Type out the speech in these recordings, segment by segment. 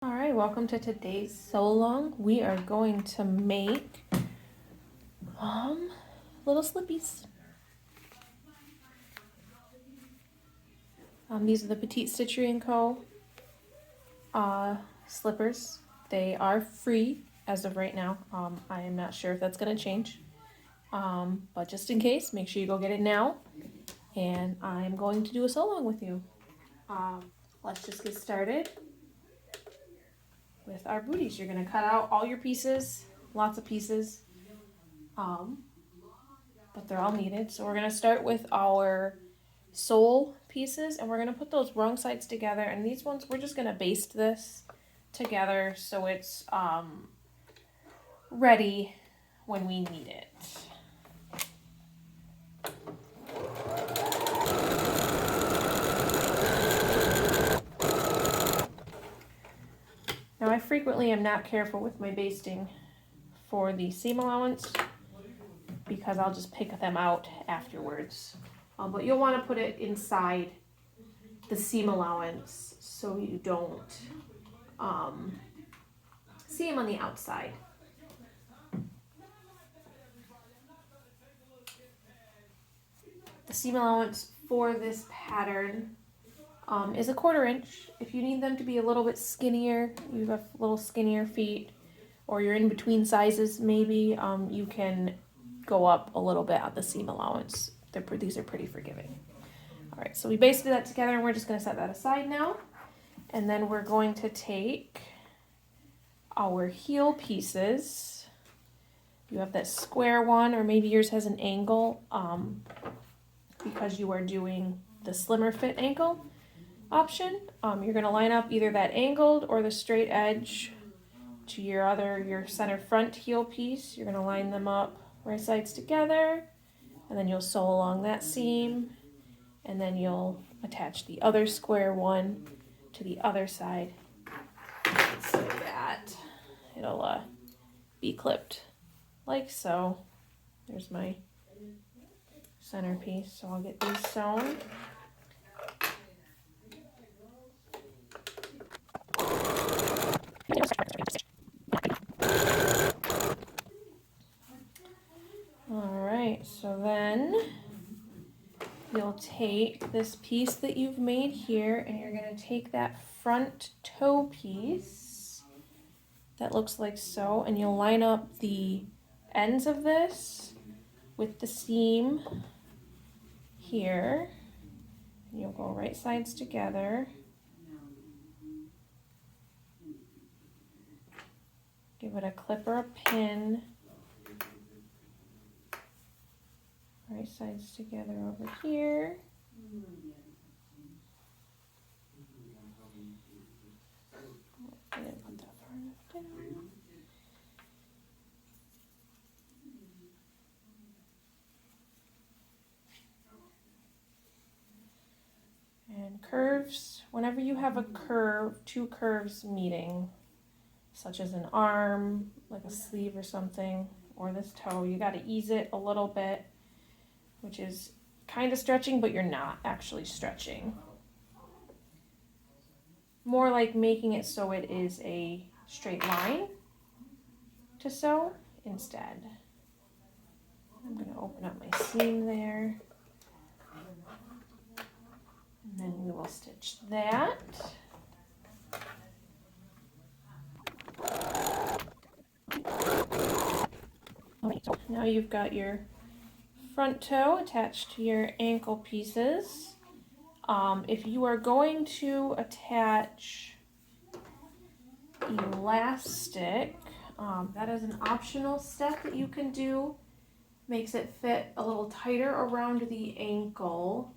All right, welcome to today's sewalong. We are going to make little slippies. These are the Petite Stitchery & Co. Slippers. They are free as of right now. I am not sure if that's going to change. But just in case, make sure you go get it now. And I'm going to do a sewalong with you. Let's just get started with our booties. You're going to cut out all your pieces, lots of pieces. But they're all needed. So we're going to start with our sole pieces, and we're going to put those wrong sides together, and these ones we're just going to baste this together so it's ready when we need it. Now I frequently am not careful with my basting for the seam allowance because I'll just pick them out afterwards. But you'll want to put it inside the seam allowance so you don't see them on the outside. The seam allowance for this pattern is a 1/4 inch. If you need them to be a little bit skinnier, you have little skinnier feet, or you're in between sizes maybe, you can go up a little bit at the seam allowance. These are pretty forgiving. All right, so we basted that together, and we're just going to set that aside now. And then we're going to take our heel pieces. You have that square one, or maybe yours has an angle because you are doing the slimmer fit ankle option. You're going to line up either that angled or the straight edge to your center front heel piece. You're going to line them up right sides together, and then you'll sew along that seam, and then you'll attach the other square one to the other side so that it'll be clipped like so. There's my centerpiece, so I'll get these sewn. Alright, so then you'll take this piece that you've made here, and you're going to take that front toe piece that looks like so, and you'll line up the ends of this with the seam here. And you'll go right sides together. Give it a clip or a pin. Right sides together over here. I didn't put that far enough down. And curves, whenever you have a curve, two curves meeting, such as an arm, like a sleeve or something, or this toe, you got to ease it a little bit, which is kind of stretching, but you're not actually stretching. More like making it so it is a straight line to sew instead. I'm going to open up my seam there. And then we will stitch that. Now you've got your front toe attached to your ankle pieces. If you are going to attach elastic, that is an optional step that you can do. Makes it fit a little tighter around the ankle.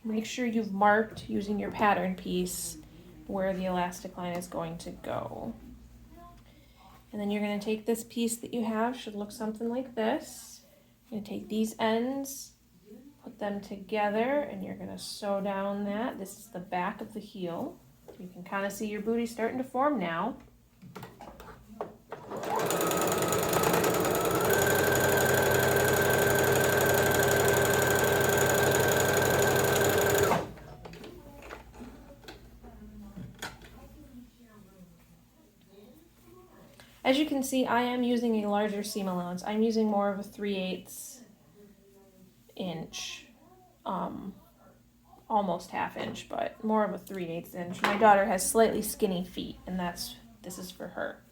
Make sure you've marked using your pattern piece where the elastic line is going to go. And then you're going to take this piece that you have, should look something like this. You're going to take these ends, put them together, and you're going to sew down that. This is the back of the heel. You can kind of see your booty starting to form now. As you can see, I am using a larger seam allowance. I'm using more of a 3/8 inch, almost half inch, but more of a 3/8 inch. My daughter has slightly skinny feet, and this is for her.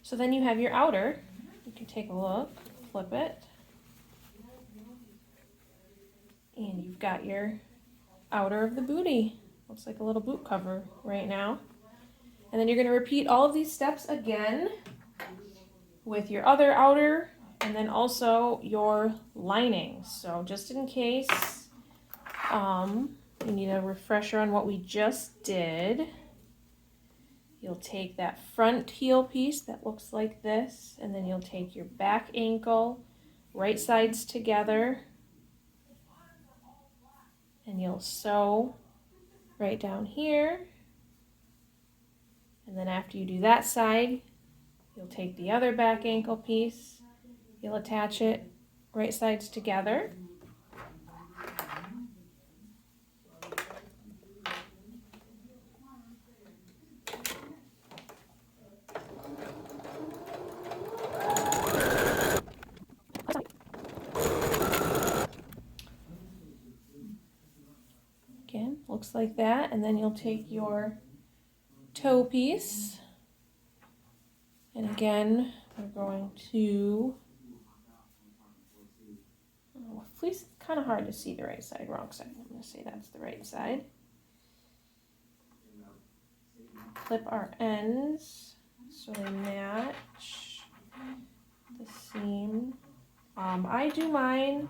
So then you have your outer. You can take a look, flip it, and you've got your outer of the booty. Looks like a little boot cover right now. And then you're going to repeat all of these steps again with your other outer and then also your lining. So just in case you need a refresher on what we just did, you'll take that front heel piece that looks like this, and then you'll take your back ankle, right sides together, and you'll sew right down here. And then after you do that side, you'll take the other back ankle piece, you'll attach it right sides together. Again, looks like that, and then you'll take your toe piece, and again, we're going to, fleece, kind of hard to see the right side, wrong side. I'm going to say that's the right side. Clip our ends so they match the seam. I do mine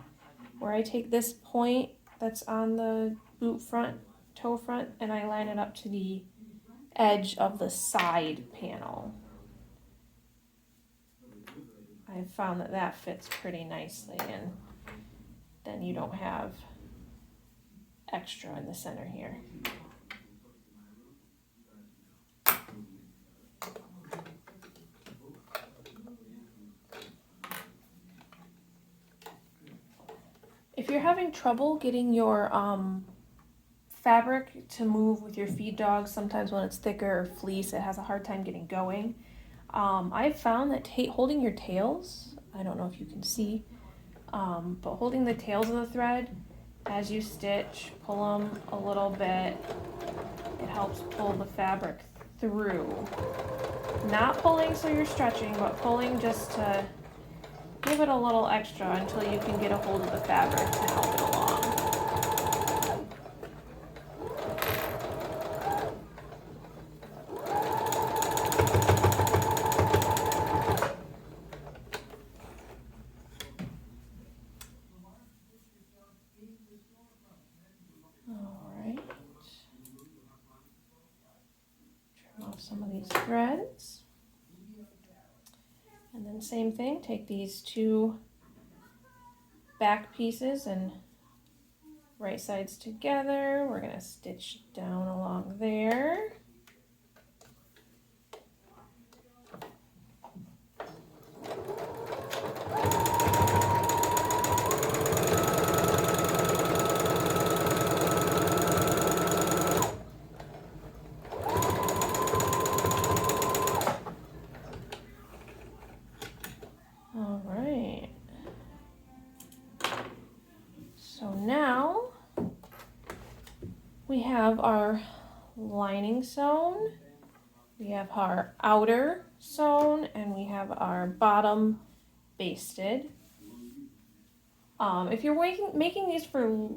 where I take this point that's on the boot front, toe front, and I line it up to the edge of the side panel. I've found that that fits pretty nicely, and then you don't have extra in the center here. If you're having trouble getting your fabric to move with your feed dogs, sometimes when it's thicker or fleece, it has a hard time getting going. I've found that holding your tails, I don't know if you can see, but holding the tails of the thread as you stitch, pull them a little bit, it helps pull the fabric through. Not pulling so you're stretching, but pulling just to give it a little extra until you can get a hold of the fabric to help it along. Some of these threads, and then same thing, take these two back pieces and right sides together. We're going to stitch down along there. Now we have our lining sewn, we have our outer sewn, and we have our bottom basted. If you're making these for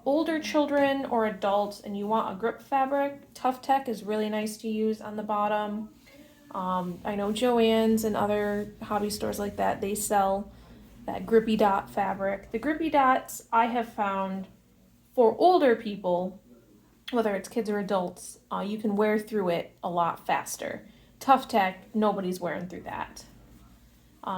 older children or adults and you want a grip fabric, Tough Tech is really nice to use on the bottom. I know Joann's and other hobby stores like that, they sell that grippy dot fabric. The grippy dots I have found for older people, whether it's kids or adults, you can wear through it a lot faster. Tough Tech, nobody's wearing through that.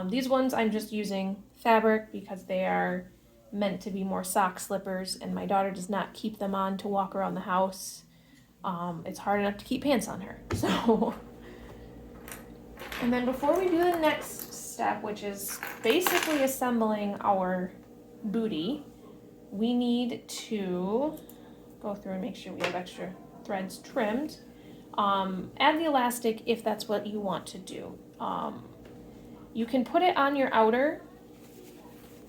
These ones I'm just using fabric because they are meant to be more sock slippers, and my daughter does not keep them on to walk around the house. It's hard enough to keep pants on her. So, and then before we do the next step, which is basically assembling our booty, we need to go through and make sure we have extra threads trimmed. Add the elastic if that's what you want to do. You can put it on your outer.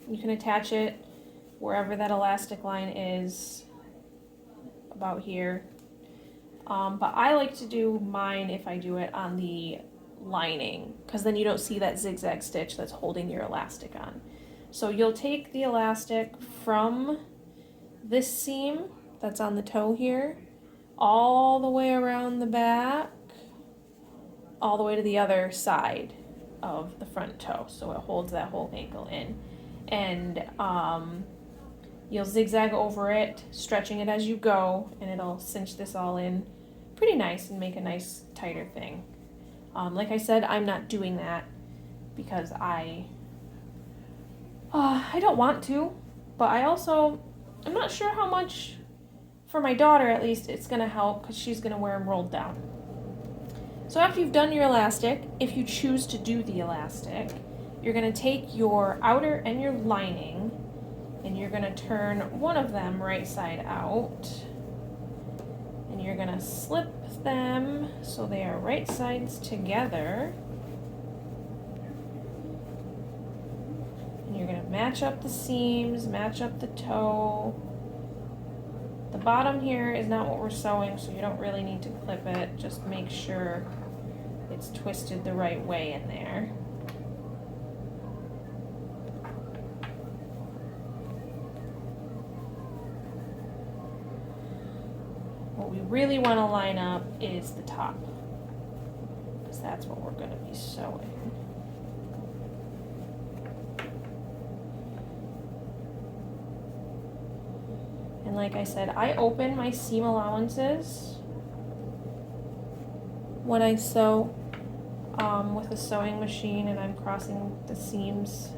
You can attach it wherever that elastic line is, about here. But I like to do mine if I do it on the lining, because then you don't see that zigzag stitch that's holding your elastic on. So you'll take the elastic from this seam that's on the toe here, all the way around the back, all the way to the other side of the front toe, so it holds that whole ankle in. And you'll zigzag over it, stretching it as you go, and it'll cinch this all in pretty nice and make a nice tighter thing. Like I said, I'm not doing that because I don't want to, but I'm not sure how much, for my daughter at least, it's going to help because she's going to wear them rolled down. So after you've done your elastic, if you choose to do the elastic, you're going to take your outer and your lining, and you're going to turn one of them right side out, and you're going to slip them so they are right sides together. And you're going to match up the seams, match up the toe. The bottom here is not what we're sewing, so you don't really need to clip it. Just make sure it's twisted the right way in there. What we really want to line up is the top, because that's what we're going to be sewing. And like I said, I open my seam allowances when I sew with a sewing machine, and I'm crossing the seams.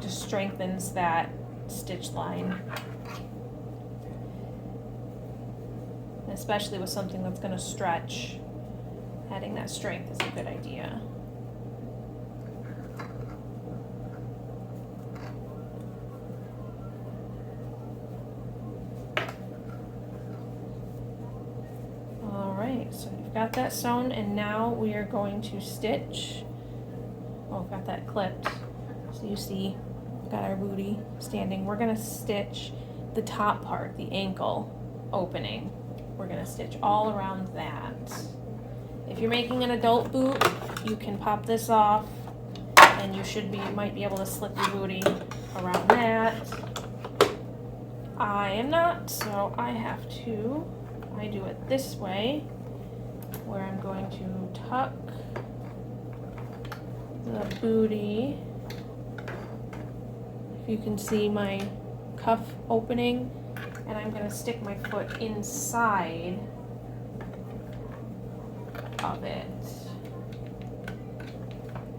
Just strengthens that stitch line. Especially with something that's going to stretch, adding that strength is a good idea. Alright, so we've got that sewn, and now we are going to stitch. Oh, I've got that clipped. So you see, we've got our booty standing. We're going to stitch the top part, the ankle opening. We're going to stitch all around that. If you're making an adult boot, you can pop this off, and you might be able to slip your booty around that. I am not, so I do it this way, where I'm going to tuck the booty. If you can see my cuff opening, and I'm going to stick my foot inside of it.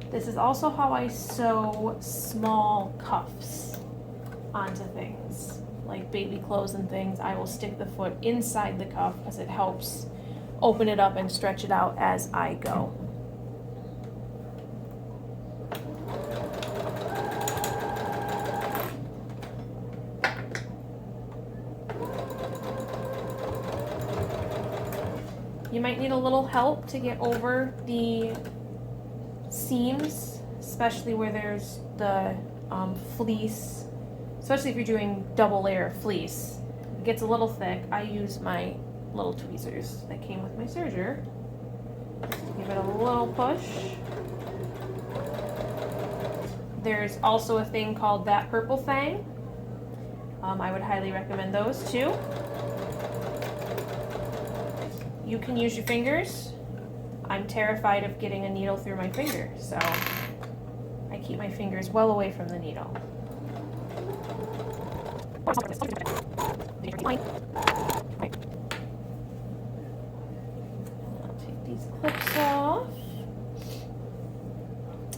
This is also how I sew small cuffs onto things, like baby clothes and things. I will stick the foot inside the cuff because it helps open it up and stretch it out as I go. You might need a little help to get over the seams, especially where there's the fleece, especially if you're doing double layer fleece. It gets a little thick. I use my little tweezers that came with my serger. Give it a little push. There's also a thing called That Purple Thing. I would highly recommend those too. You can use your fingers. I'm terrified of getting a needle through my finger, so I keep my fingers well away from the needle. I'll take these clips off.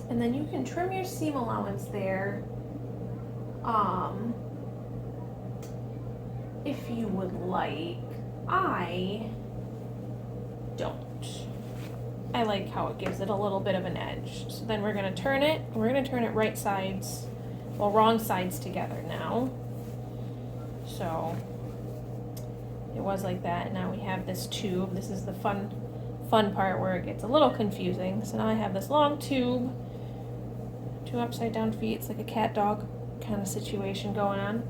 And then you can trim your seam allowance there if you would like. I don't. I like how it gives it a little bit of an edge. So then we're going to turn it. We're going to turn it right sides, well, wrong sides together now. So it was like that, and now we have this tube. This is the fun fun part where it gets a little confusing. So now I have this long tube, 2 upside down feet. It's like a cat dog kind of situation going on.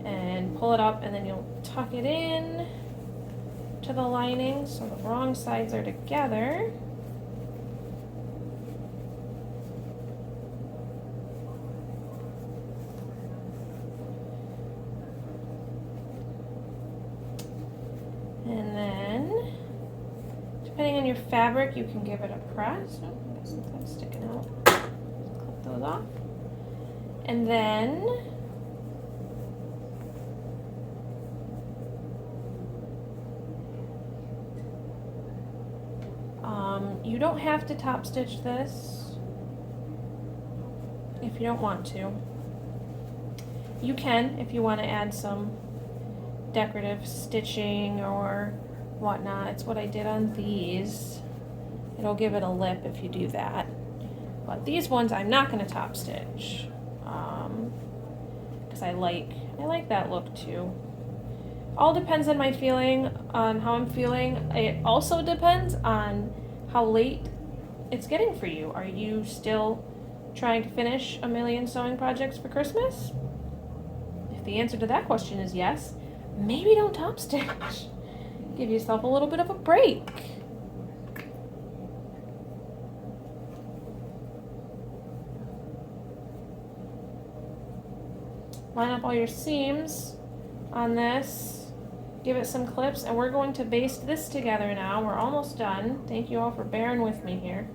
And pull it up, and then you'll tuck it in to the lining so the wrong sides are together. And then, depending on your fabric, you can give it a press. Oh, I got some things sticking out. Clip those off. And then you don't have to top stitch this if you don't want to. You can if you want to add some decorative stitching or whatnot. It's what I did on these. It'll give it a lip if you do that. But these ones I'm not going to top stitch because I like that look too. All depends on my feeling, on how I'm feeling. It also depends on how late it's getting for you. Are you still trying to finish a million sewing projects for Christmas? If the answer to that question is yes, maybe don't top stitch. Give yourself a little bit of a break. Line up all your seams on this. Give it some clips, and we're going to baste this together now. We're almost done. Thank you all for bearing with me here.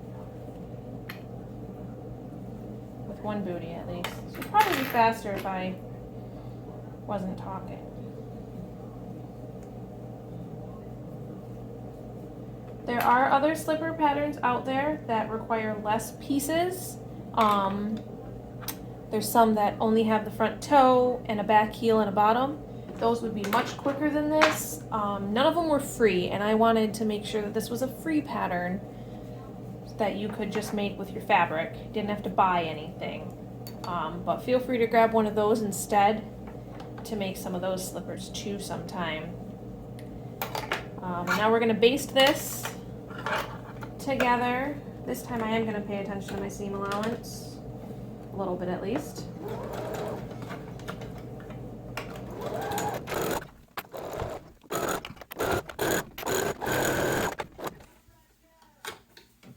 With one booty at least. This would probably be faster if I wasn't talking. There are other slipper patterns out there that require less pieces. There's some that only have the front toe and a back heel and a bottom. Those would be much quicker than this. None of them were free, and I wanted to make sure that this was a free pattern that you could just make with your fabric. You didn't have to buy anything. But feel free to grab one of those instead to make some of those slippers too sometime. Now we're going to baste this together. This time I am going to pay attention to my seam allowance, a little bit at least.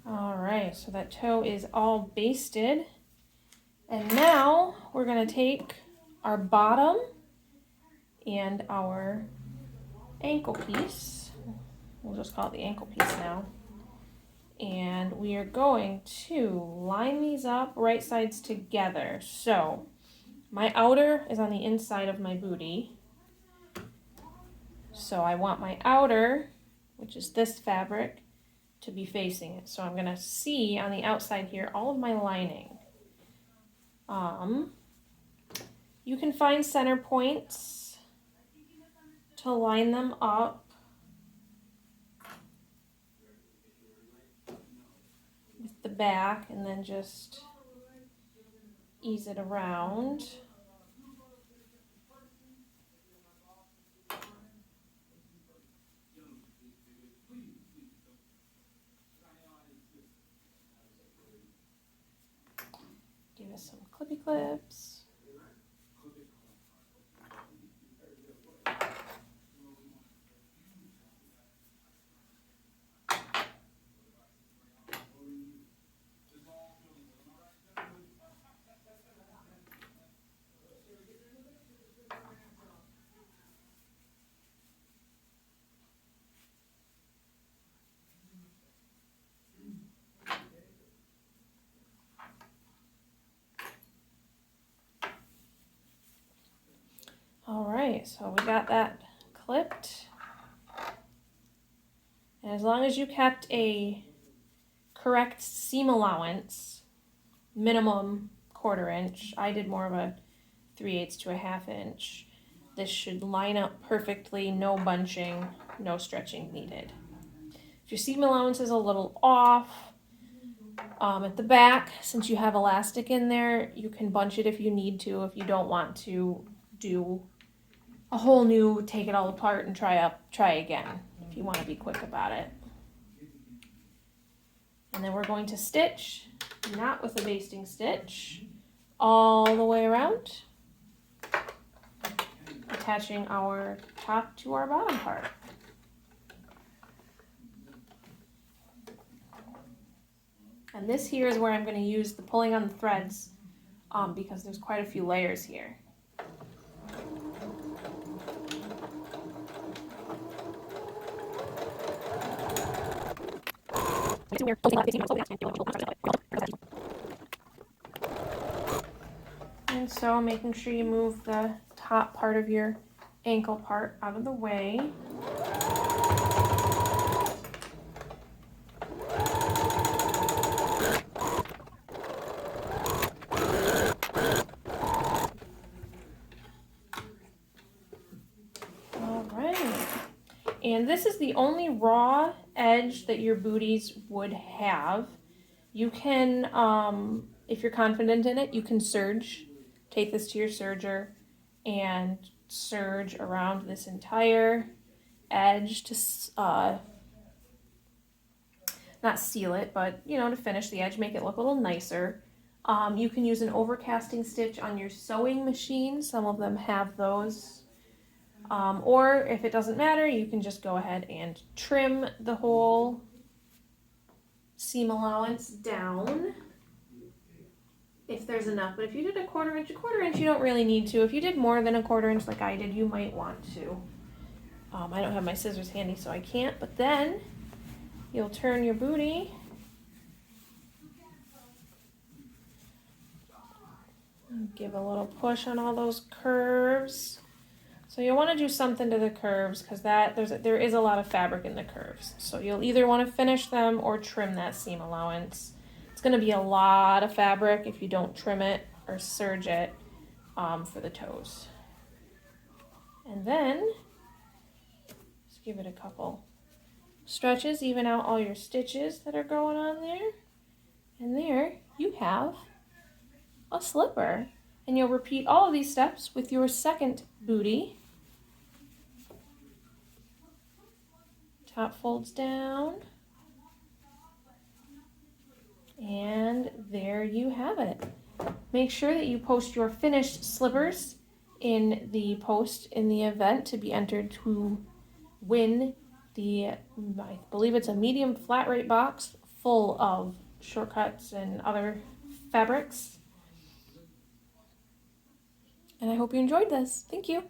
Alright, so that toe is all basted. And now we're going to take our bottom and our ankle piece. We'll just call it the ankle piece now. And we are going to line these up right sides together. So my outer is on the inside of my booty. So I want my outer, which is this fabric, to be facing it. So I'm going to see on the outside here all of my lining. You can find center points to line them up with the back and then just ease it around. Give us some clippy clips. Alright, so we got that clipped. And as long as you kept a correct seam allowance, minimum 1/4 inch, I did more of a 3/8 to a 1/2 inch, this should line up perfectly, no bunching, no stretching needed. If your seam allowance is a little off, at the back, since you have elastic in there, you can bunch it if you need to, if you don't want to do a whole new, take it all apart and try again, if you want to be quick about it. And then we're going to stitch, not with a basting stitch, all the way around, attaching our top to our bottom part. And this here is where I'm going to use the pulling on the threads because there's quite a few layers here. And so making sure you move the top part of your ankle part out of the way. All right. And this is the only raw edge that your booties would have. You can, if you're confident in it, you can serge. Take this to your serger and serge around this entire edge to, not seal it, but, you know, to finish the edge, make it look a little nicer. You can use an overcasting stitch on your sewing machine. Some of them have those. Or if it doesn't matter, you can just go ahead and trim the whole seam allowance down if there's enough. But if you did a quarter inch, you don't really need to. If you did more than a quarter inch like I did, you might want to. I don't have my scissors handy, so I can't. But then you'll turn your booty and give a little push on all those curves. So you'll want to do something to the curves because there is a lot of fabric in the curves. So you'll either want to finish them or trim that seam allowance. It's going to be a lot of fabric if you don't trim it or serge it for the toes. And then just give it a couple stretches, even out all your stitches that are going on there. And there you have a slipper. And you'll repeat all of these steps with your second booty. Top folds down, and there you have it. Make sure that you post your finished slippers in the post in the event to be entered to win the, I believe it's a medium flat rate box full of shortcuts and other fabrics. And I hope you enjoyed this. Thank you.